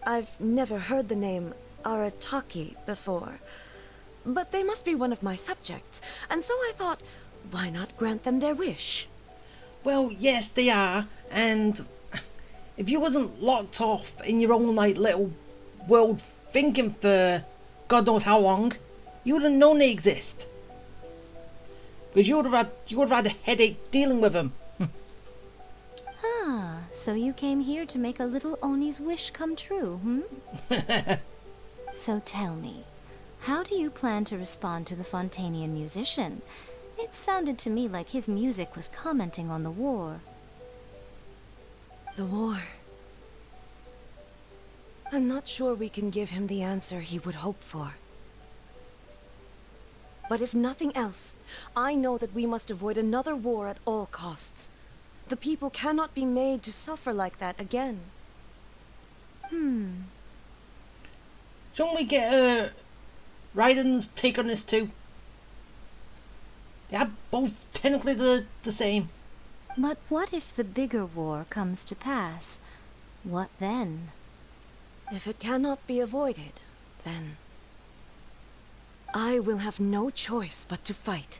I've never heard the name Arataki before, but they must be one of my subjects, and so I thought, why not grant them their wish? Well, yes, they are, and if you wasn't locked off in your own like little world thinking for God knows how long, you would have known they exist. Because you would have had a headache dealing with them. Ah, so you came here to make a little Oni's wish come true, So tell me, how do you plan to respond to the Fontanian musician? It sounded to me like his music was commenting on the war. The war. I'm not sure we can give him the answer he would hope for. But if nothing else, I know that we must avoid another war at all costs. The people cannot be made to suffer like that again. Shouldn't we get Raiden's take on this too? They are both technically the same. But what if the bigger war comes to pass? What then? If it cannot be avoided, then I will have no choice but to fight.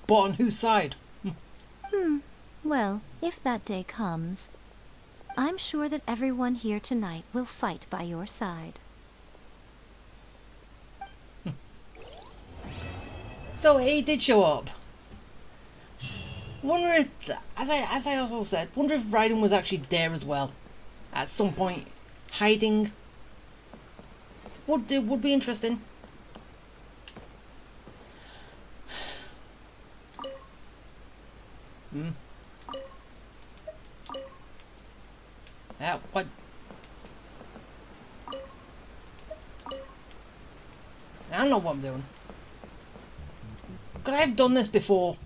But on whose side? Well, if that day comes, I'm sure that everyone here tonight will fight by your side. So he did show up. Wonder if, as I also said, wonder if Raiden was actually there as well, at some point, hiding. Would be interesting. Yeah, what? I don't know what I'm doing. Could I have done this before?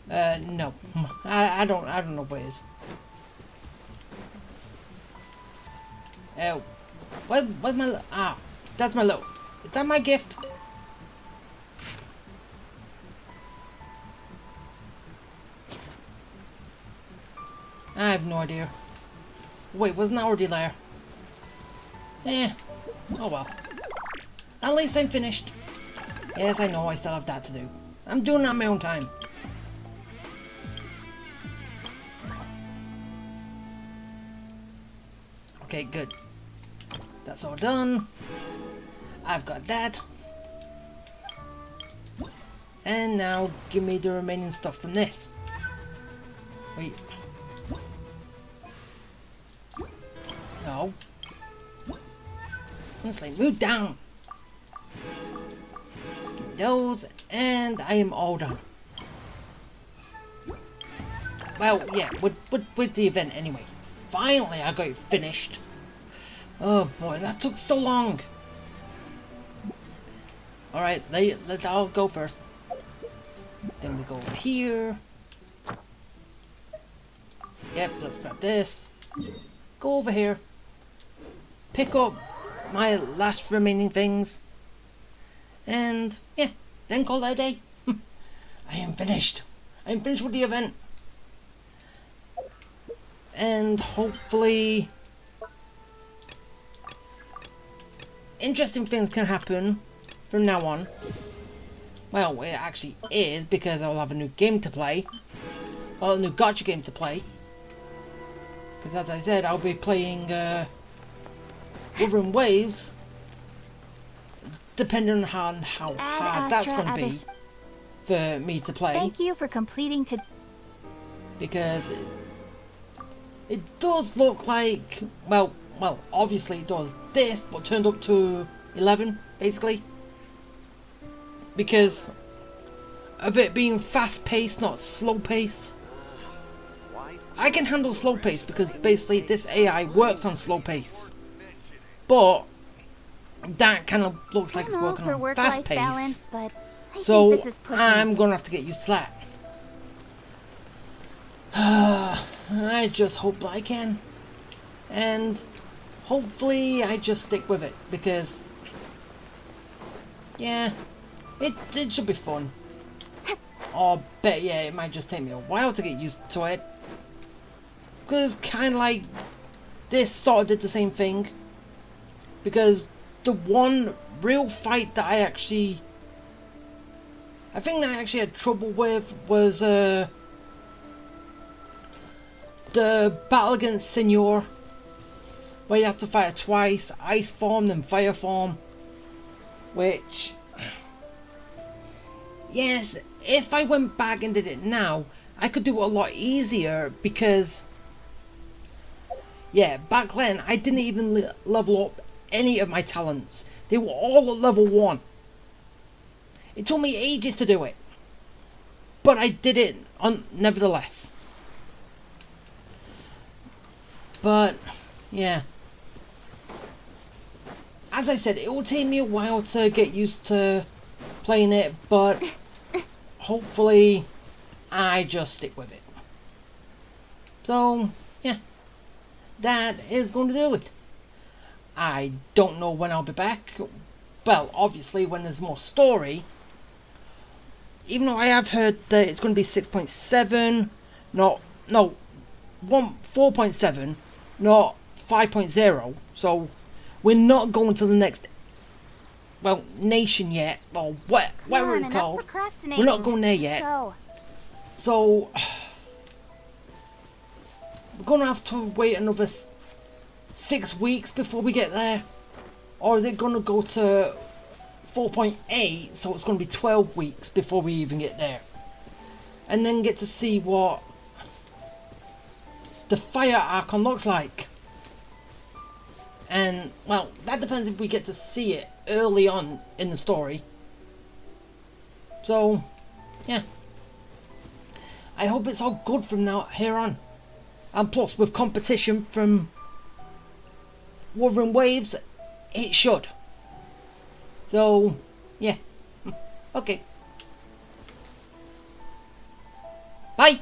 No. I don't know what it is. Where's my... that's my little... Is that my gift? I have no idea. Wait, wasn't that already there? Oh well. At least I'm finished. Yes, I know I still have that to do. I'm doing that on my own time. Okay, good. That's all done. I've got that. And now give me the remaining stuff from this. Wait. No. Honestly, move down. Give me those, and I am all done. Well, yeah, with the event anyway. Finally, I got it finished. Oh boy, that took so long. Alright, I'll go first. Then we go over here. Yep, let's grab this. go over here, pick up my last remaining things, and yeah, then call it a day. I am finished. I am finished with the event. And hopefully interesting things can happen from now on. Well, it actually is, because I'll have a new game to play. Well, a new gacha game to play. Because as I said, I'll be playing Wuthering Waves. Depending on how hard that's going to be for me to play. Thank you for completing to... Because it does look like, well, obviously it does this, but turned up to 11, basically. Because of it being fast-paced, not slow-paced. I can handle slow-paced because basically this AI works on slow-pace. But that kind of looks like it's working on fast-paced. So I'm going to have to get used to that. I just hope I can. And hopefully I just stick with it, because yeah, it should be fun. Or bet yeah, it might just take me a while to get used to it, because kind of like this sort of did the same thing. Because the one real fight that I think that I actually had trouble with was the battle against Senor, where you have to fight her twice, ice form then fire form, which, yes, if I went back and did it now, I could do it a lot easier, because yeah, back then I didn't even level up any of my talents. They were all at level 1. It took me ages to do it, but I did it nevertheless. But yeah, as I said, it will take me a while to get used to playing it, but hopefully I just stick with it. So yeah, that is going to do it. I don't know when I'll be back. Well, obviously when there's more story. Even though I have heard that it's going to be 6.7, no, 4.7, not 5.0. So we're not going to the next, well, nation yet, or whatever it's called. We're not going there yet. So we're going to have to wait another 6 weeks before we get there. Or is it going to go to 4.8, so it's going to be 12 weeks before we even get there, and then get to see what the fire Archon looks like. And well, that depends if we get to see it early on in the story. So yeah, I hope it's all good from here on, and plus with competition from Wuthering Waves, it should. So yeah, okay, bye.